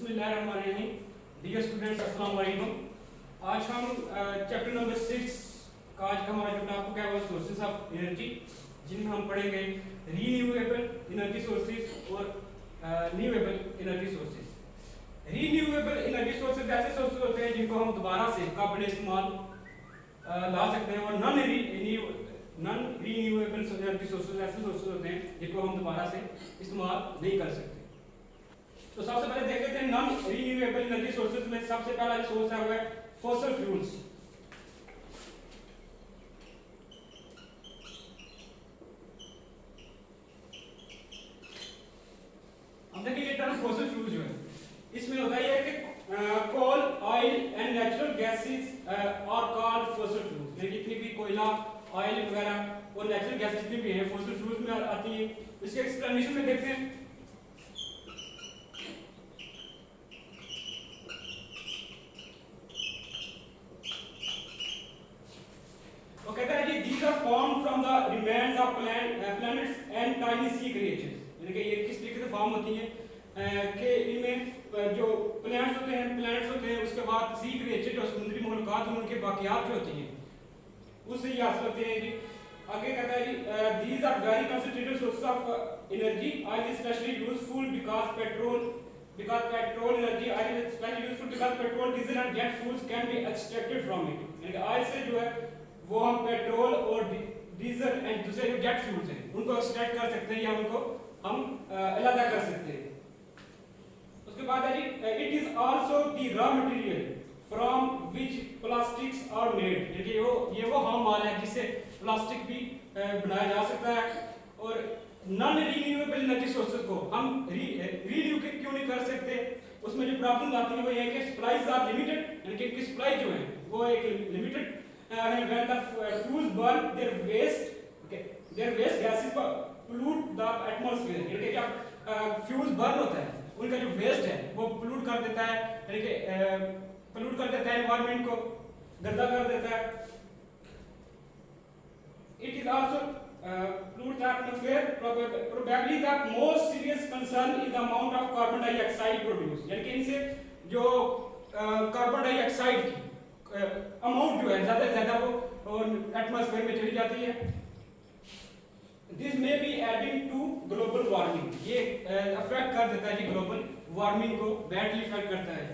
बिस्मिल्लाहिर्रहमानिर्रहीम। Dear students, अस्सलाम वालेकुम। आज हम चैप्टर नंबर 6 का आज का हमारा जो टॉपिक है वो सोर्सेज ऑफ एनर्जी, जिनमें हम पढ़ेंगे रीन्यूएबल एनर्जी सोर्सेज और newable energy sources. Renewable energy sources ऐसे सोर्सेज होते हैं जिनको हम दोबारा से काबिल इस्तेमाल ला सकते हैं, और नॉन रीन्यूएबल एनर्जी सोर्सेज ऐसे सोर्सेज होते हैं जिनको हम दोबारा से इस्तेमाल नहीं कर सकते। तो सबसे पहले देख लेते हैं नॉन रीन्यूएबल एनर्जी सोर्सेज में सबसे पहला जो सोर्स है वो है फॉसिल फ्यूल्स। अब देखिए ये टर्म फॉसिल फ्यूल्स जो है इसमें होता है कि coal, oil and natural gases are called fossil fuels. यानी जितनी भी कोयला, ऑयल वगैरह और नेचुरल गैसेस जितनी भी हैं फॉसिल फ्यूल्स में आती है। इसके एक्सप्लेनेशन में देखते हैं। तो कहता है कि these are formed from the remains of planets and tiny sea creatures। यानी कि ये किस तरीके से फॉर्म होती हैं कि इनमें जो प्लैनेट्स होते हैं उसके बाद सी क्रिएचर जो समुद्री मखलूकात हैं उनके बाकियात जो होती हैं उससे ये हासिल होते हैं जी। आगे कहता है जी these are very concentrated sources of energy, oil is especially useful because petrol energy oil is especially useful because petrol, diesel and jet fuels can be extracted from it। यानी कि ऑयल से जो है वो हम पेट्रोल और diesel and दूसरे जो जेट फ्यूल्स हैं उनको एक्सट्रैक्ट कर सकते हैं या उनको हम अलग कर सकते हैं। उसके बाद है जी it is also the raw material from which plastics are made. यानी ये वो हम माल है जिससे प्लास्टिक भी बनाया जा सकता है। और नॉन रीन्यूएबल एनर्जी सोर्सेज को हम रीन्यू क्यों नहीं कर सकते, उसमें जो प्रॉब्लम आती है वो ये है कि सप्लाईज आर लिमिटेड। यानी कि इनकी सप्लाई जो है वो एक limited when the fuels burn their waste gases pollute the atmosphere। यानी कि जब फ्यूल्स बर्न होता है उनका जो वेस्ट है वो पोल्यूट कर देता है, यानी कि पोल्यूट कर देता है एनवायरनमेंट को, गंदा कर देता है। it is also pollute the atmosphere। probably the most serious concern is the amount of carbon dioxide produced। यानी कि इनसे जो कार्बन डाइऑक्साइड की अमाउंट जो है ज्यादा से ज्यादा वो एटमॉस्फेयर में चली जाती है। This may be adding to global warming. ये अफेक्ट कर देता है जी ग्लोबल वार्मिंग को, बैडली इफेक्ट करता है।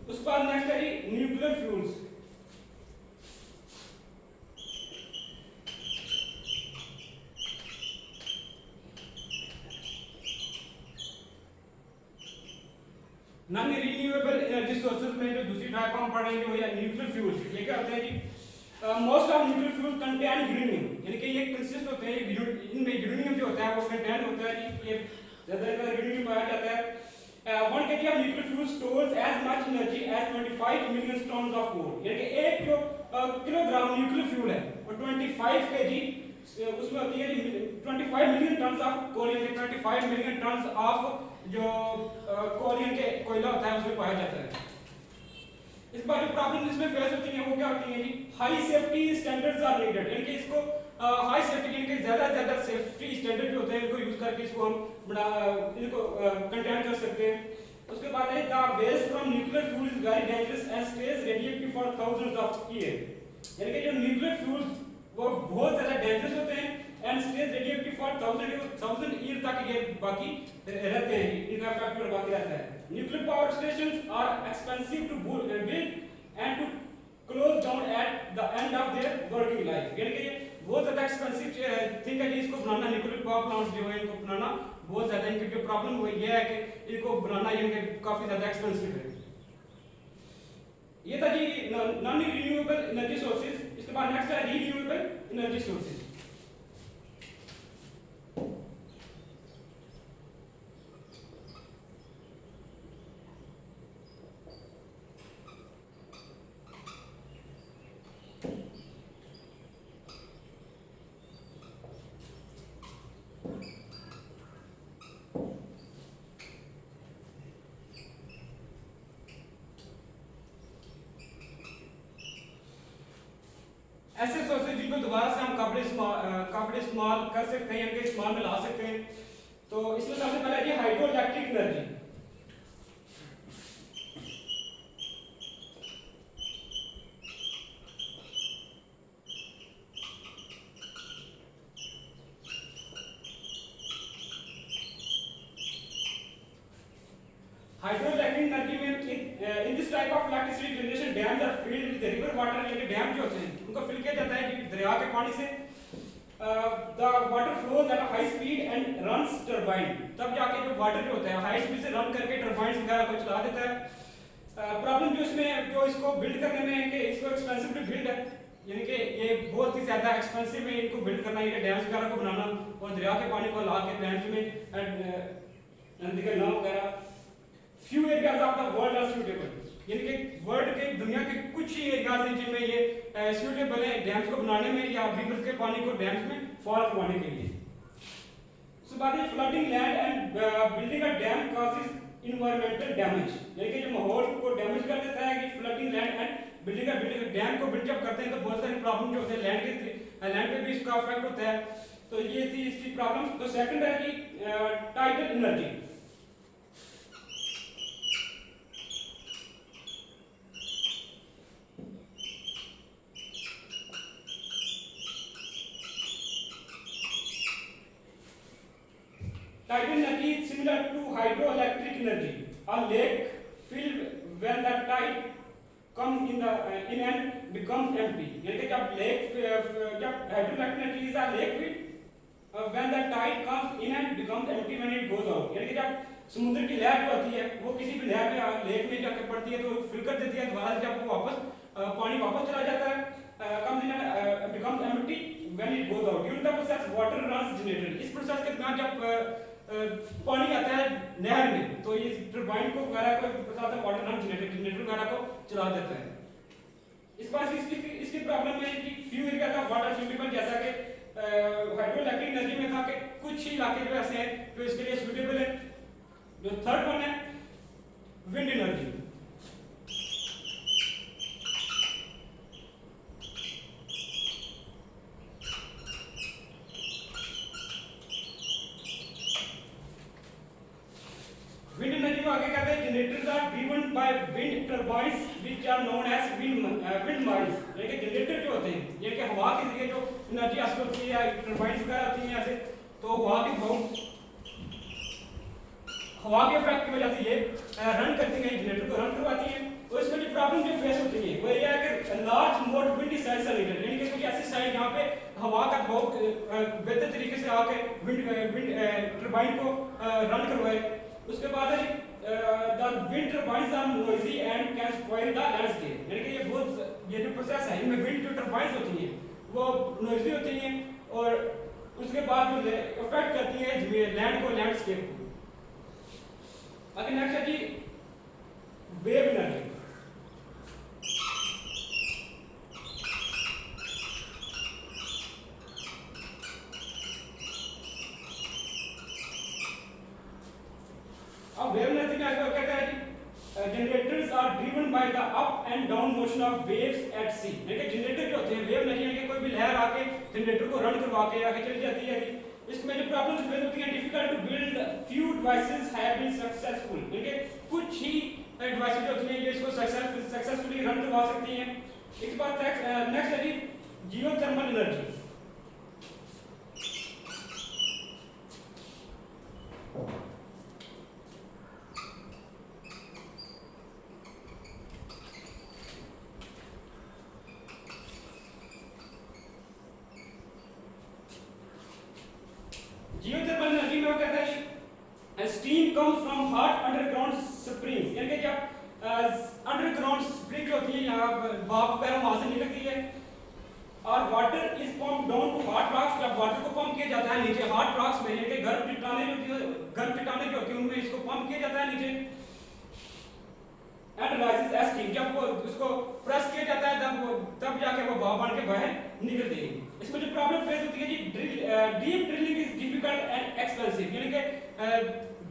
उसके बाद नेक्स्ट है जी nuclear fuels. Non renewable energy sources में जो दूसरी टाइप हम पढ़ेंगे वो है न्यूक्लियर फ्यूल्स। ये क्या होते हैं जी most of nuclear fuel contain uranium. यानी कि ये कंसिस्ट होते हैं इनमें यूरेनियम जो होता है वो कंटेन होता है जी। ये ज्यादातर यूरेनियम पाया जाता है। 1 kg of nuclear fuel stores as much energy as 25 million tons of coal। यानी कि 1 किलोग्राम न्यूक्लियर फ्यूल है और 25 kg उसमें होती है 25 मिलियन टन्स ऑफ कोल। यानी 25 मिलियन टन्स ऑफ जो कोरियन के कोयला होता है उसमें पाया जाता है। इस बार जो प्रॉब्लम इसमें फेस होती है वो क्या होती है जी high safety standards are needed. यानी कि इसको हाई सेफ्टी यानी कि ज्यादा सेफ्टी स्टैंडर्ड जो होते हैं इनको यूज करके इसको हम इनको कंटेन कर सकते हैं। उसके बाद है the waste from nuclear fuel is very dangerous and stays radioactive for thousands of year. यानी कि जो न्यूक्लियर फ्यूल्स वो बहुत ज्यादा डेंजरस होते हैं and stays radioactive for 1000 year तक ये बाकी रहते हैं, इनका इफेक्ट पर बाकी रहता है। Nuclear power stations are expensive to build and to close down at the end of their working life. यानी कि बहुत ज्यादा एक्सपेंसिव थिंग है इसको बनाना। न्यूक्लियर पावर प्लांट्स जो है इनको बनाना बहुत ज्यादा, इनकी जो प्रॉब्लम हुई ये है कि इनको बनाना यानी कि काफी ज्यादा एक्सपेंसिव है। ये था जी नॉन रीन्यूएबल एनर्जी सोर्सेज। इसके बाद नेक्स्ट है रीन्यूएबल एनर्जी सोर्सेज। ऐसे सोर्सेज जिनको दोबारा से हम काबिल इस्तेमाल कर सकते हैं, इनके इस्तेमाल में ला सकते हैं। तो इसमें सबसे पहले है hydro electric energy. Hydroelectric energy में in this type of electricity generation dams are filled with river water, यानी डैम जो होते हैं उनको फिल किया जाता है दरिया के पानी से। The water flows at high speed and runs turbine, तब जाके जो वाटर जो होता है हाई स्पीड से रन करके टरबाइन वगैरह को चला देता है। प्रॉब्लम जो इसमें जो इसको बिल्ड करने में है कि इसको एक्सपेंसिव टू बिल्ड है, यानी कि ये बहुत ही ज्यादा एक्सपेंसिव है इनको बिल्ड करना, ये डैम्स वगैरह को बनाना और दरिया के पानी को ला के डैम्स में नदी के नाव वगैरह। Few areas of the world are suitable, यानी कि वर्ल्ड के दुनिया के कुछ ही एरियाज हैं जिनमें ये सूटेबल है डैम्स को बनाने में या रिवर के पानी को डैम्स में फॉल करवाने के लिए। सो बात है flooding land and building a dam causes environmental damage, यानी कि जो माहौल को डैमेज कर देता है कि flooding land and building dam को बिल्ड जब करते हैं तो बहुत सारी प्रॉब्लम जो होते हैं लैंड पे भी इसका इफेक्ट होता है। तो ये थी इसकी प्रॉब्लम। तो सेकंड है कि tidal energy. Tidal energy is similar to hydroelectric energy. A lake filled when the tide comes in and becomes empty. यानी कि जब hydroelectric energy is a lake filled when the tide comes in and becomes empty when it goes out. यानी कि जब समुद्र की लहर जो होती है वो किसी भी लहर में लेक में जाकर पड़ती है तो फिल कर देती है, दोबारा जब वो वापस पानी वापस चला जाता है, comes in and becomes empty when it goes out. During the process water runs generated. इस प्रोसेस के दौरान जब पानी आता है नहर में तो ये टरबाइन को वगैरह को साथ वाटर रन जनरेटर वगैरह को चला देता है। इस बात इसकी प्रॉब्लम है कि फ्यू एरिया का वाटर सूटेबल, जैसा कि हाइड्रोइलेक्ट्रिक एनर्जी में था कि कुछ ही इलाके जो ऐसे हैं जो इसके लिए सूटेबल है। जो थर्ड वन है विंड एनर्जी। विंड एनर्जी को आगे कहते हैं generators are driven by wind turbines which are known as wind mills, यानी कि जनरेटर जो होते हैं यानी कि हवा के जरिए जो एनर्जी हासिल होती है टरबाइंस वगैरह होती हैं ऐसे, तो हवा के इफेक्ट की वजह से ये रन करती हैं, जनरेटर को रन करवाती हैं। तो इसमें जो प्रॉब्लम जो फेस होती है वो ये है कि large mode windy size needed, यानी कि कुछ ऐसी साइड जहाँ पे हवा का बहुत बेहतर तरीके से आके विंड टरबाइन को रन करवाए। उसके बाद है the wind turbines are noisy and can spoil the landscape, यानी कि ये जो प्रोसेस है इनमें विंड जो टरबाइंस होती हैं वो नॉइजी होती हैं और उसके बाद जो इफेक्ट करती हैं लैंड को, लैंडस्केप को। आगे नेक्स्ट है जी वेव एनर्जी। अब वेव एनर्जी में क्या कहता है कि generators are driven by the up and down motion of waves at sea, यानी कि जनरेटर जो होते हैं वेव एनर्जी यानी कि कोई भी लहर आके जनरेटर को रन करवा के आगे चली जाती है। इसमें जो प्रॉब्लम्स फेस होती हैं difficult to build, few devices have been successful, यानी कि कुछ ही डिवाइसेस जो होती हैं ये इसको सक्सेसफुली रन करवा सकती हैं। इसके बाद नेक्स्ट है जी जियोथर्मल एनर्जी। जियोथर्मल एनर्जी में कहता है steam comes from hot underground springs, यानी कि जब अंडरग्राउंड स्प्रिंग होती है यहाँ भाप वगैरह वहां से निकलती है और water is pump down to hot rocks, जब वाटर को पंप किया जाता है नीचे हॉट रॉक्स में, यानी कि गर्म चट्टानें जो होती है उनमें इसको पंप किया जाता है नीचे एंड राइजेस एज स्टीम, जब वो उसको प्रेस किया जाता है तब जाके वो भाप बन के बाहर निकलती है। इसमें जो प्रॉब्लम फेस होती है जी deep drilling is difficult and expensive, यानी कि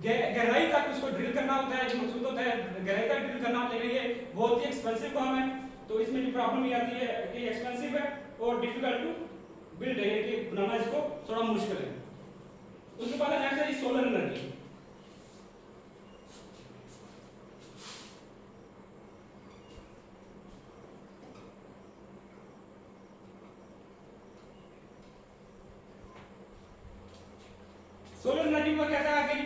गहराई तक उसको ड्रिल करना होता है, जो मकसूद होता है गहराई तक ड्रिल करना, लेकिन ये बहुत ही एक्सपेंसिव काम है। तो इसमें जो प्रॉब्लम ये आती है कि एक्सपेंसिव है और डिफिकल्ट टू बिल्ड है, यानी कि बनाना इसको थोड़ा मुश्किल है। उसके बाद नेक्स्ट है सोलर एनर्जी। सोलर एनर्जी में कहता है कि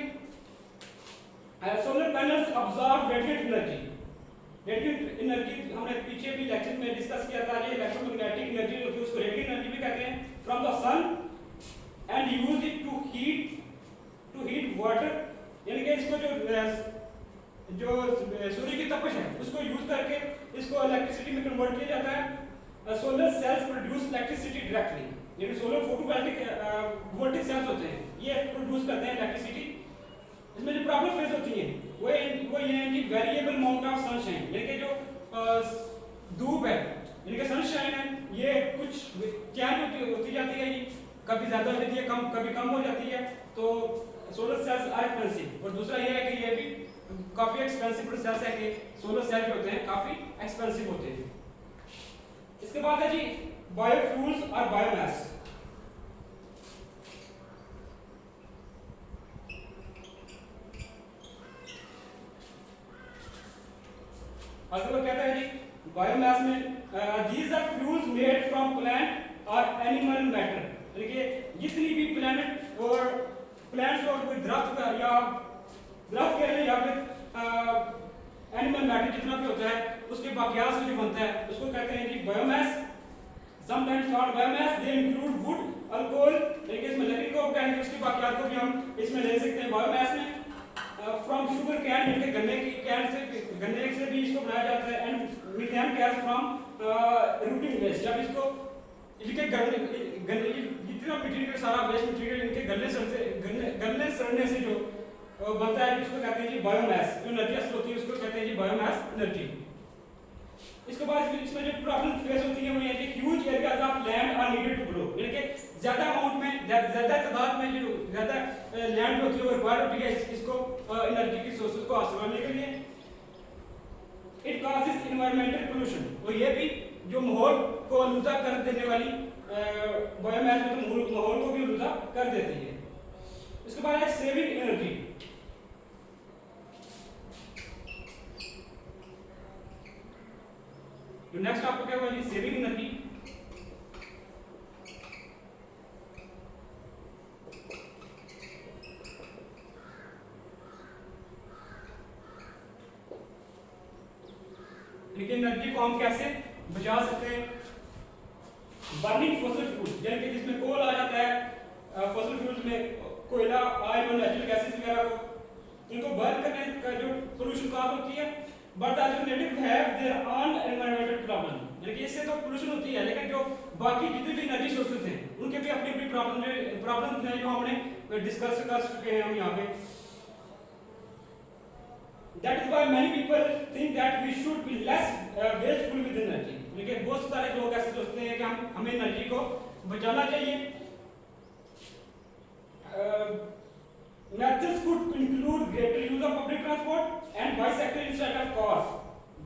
solar panels absorb radiant energy. Radiant energy हमने पीछे भी लेक्चर में डिस्कस किया था, ये इलेक्ट्रोमैग्नेटिक एनर्जी होती है, उसको रेडिएंट एनर्जी भी कहते हैं, from the sun and use it to heat water, यानी कि इसको जो सूर्य की तपश है उसको यूज करके इसको इलेक्ट्रिसिटी में कन्वर्ट किया जाता है। Solar cells produce electricity directly, यानी सोलर फोटोवोल्टिक वोल्टिक सेल्स होते हैं, ये प्रोड्यूस करते हैं इलेक्ट्रिसिटी। इसमें जो प्रॉब्लम फेस होती है वो ये है कि वेरिएबल अमाउंट ऑफ सनशाइन, यानी कि जो धूप है यानी कि सनशाइन है, ये कुछ चेंज होती जाती है, कभी ज्यादा हो जाती है, कभी कम हो जाती है, तो सोलर सेल्स आर एक्सपेंसिव। और दूसरा ये है कि ये भी काफी एक्सपेंसिव प्रोसेस है कि सोलर सेल जो होते हैं काफी एक्सपेंसिव होते हैं। इसके बाद है जी बायोफ्यूल्स और बायोमास। अगर वो कहता है जी बायोमास में these are fuels made from plant और एनिमल मैटर, देखिए जितनी भी प्लैनेट और प्लांट्स और कोई दरख्त या दरख्त कह लें या फिर एनिमल मैटर जितना भी होता है उसके बाकियात से जो बनता है उसको कहते हैं जी biomass. Sometimes called biomass, they include wood, alcohol, यानी कि इसमें लकड़ी को कहेंगे, उसकी बाकियात को भी हम इसमें ले सकते हैं बायोमास में। फ्रॉम शुगर कैन, यानी कि गन्ने की कैन से, गन्ने से भी इसको बनाया जाता है। And methane gas from rotting waste, जब इसको इनके गन्ने जितना मटेरियल सारा वेस्ट मटेरियल इनके गन्ने सड़ने से जो बनता है इसको कहते हैं जी बायोमास। जो एनर्जी हासिल होती है उसको कहते हैं जी बायोमास एनर्जी। इसके बाद इसमें जो प्रॉब्लम फेस होती है वो ये है कि huge areas of land are needed to grow, यानी कि ज्यादा अमाउंट में ज्यादा तादाद में जो ज्यादा लैंड होती है वो रिक्वायर होती है इसको एनर्जी की सोर्सेज को हासिल करने के लिए। इट कॉजेस एनवायरमेंटल पोल्यूशन, और ये भी जो माहौल को आलूदा कर देने वाली बायोमास में तो माहौल को भी आलूदा कर देती है। इसके बाद है सेविंग एनर्जी। जो नेक्स्ट आपको क्या होगा जी सेविंग एनर्जी। लेकिन एनर्जी को हम कैसे बचा सकते हैं? बर्निंग फॉसिल फ्यूल, यानी कि जिसमें कोल आ जाता है, फॉसिल फ्यूल्स में कोयला, ऑयल और नेचुरल गैसेस वगैरह को इनको बर्न करने का जो पोल्यूशन कॉज होती है। But alternative have their own environmental problem, यानी कि इससे तो पोल्यूशन होती है लेकिन जो बाकी जितने भी एनर्जी सोर्सेज हैं उनके भी अपनी अपनी प्रॉब्लम्स हैं जो हमने डिस्कस कर चुके हैं हम यहाँ पे। That is why many people think that we should be less wasteful with energy, लेकिन बहुत सारे लोग ऐसे सोचते हैं कि हमें एनर्जी को बचाना चाहिए। Methods could include greater use of public transport and bicycle instead of cars,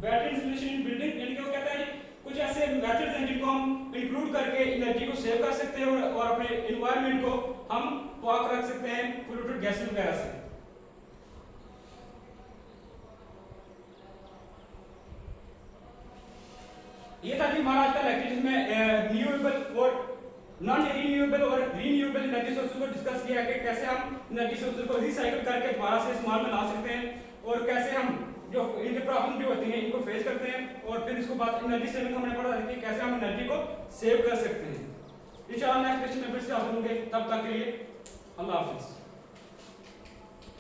battery installation in building, यानी कि वो कहता है कुछ ऐसे मेथड्स हैं जिनको हम इंक्लूड करके एनर्जी को सेव कर सकते हैं और अपने एनवायरनमेंट को हम पाक रख सकते हैं पोल्यूटेड गैसेस वगैरह से। ये था जी हमारा आज का लेक्चर जिसमें रिन्यूएबल और नॉन रिन्यूएबल और रिन्यूएबल एनर्जी सोर्सेज को डिस्कस किया कि कैसे हम एनर्जी सोर्सेज को रिसाइकिल करके दोबारा से इस्तेमाल में ला सकते हैं और कैसे हम जो इनके प्रॉब्लम जो होती हैं इनको फेस करते हैं, और फिर इसको बाद एनर्जी सेविंग हमने पढ़ा कि कैसे हम एनर्जी को सेव कर सकते हैं। इंशाअल्लाह नेक्स्ट क्वेश्चन में फिर से हाजिर होंगे, तब तक के लिए अल्लाह हाफिज़।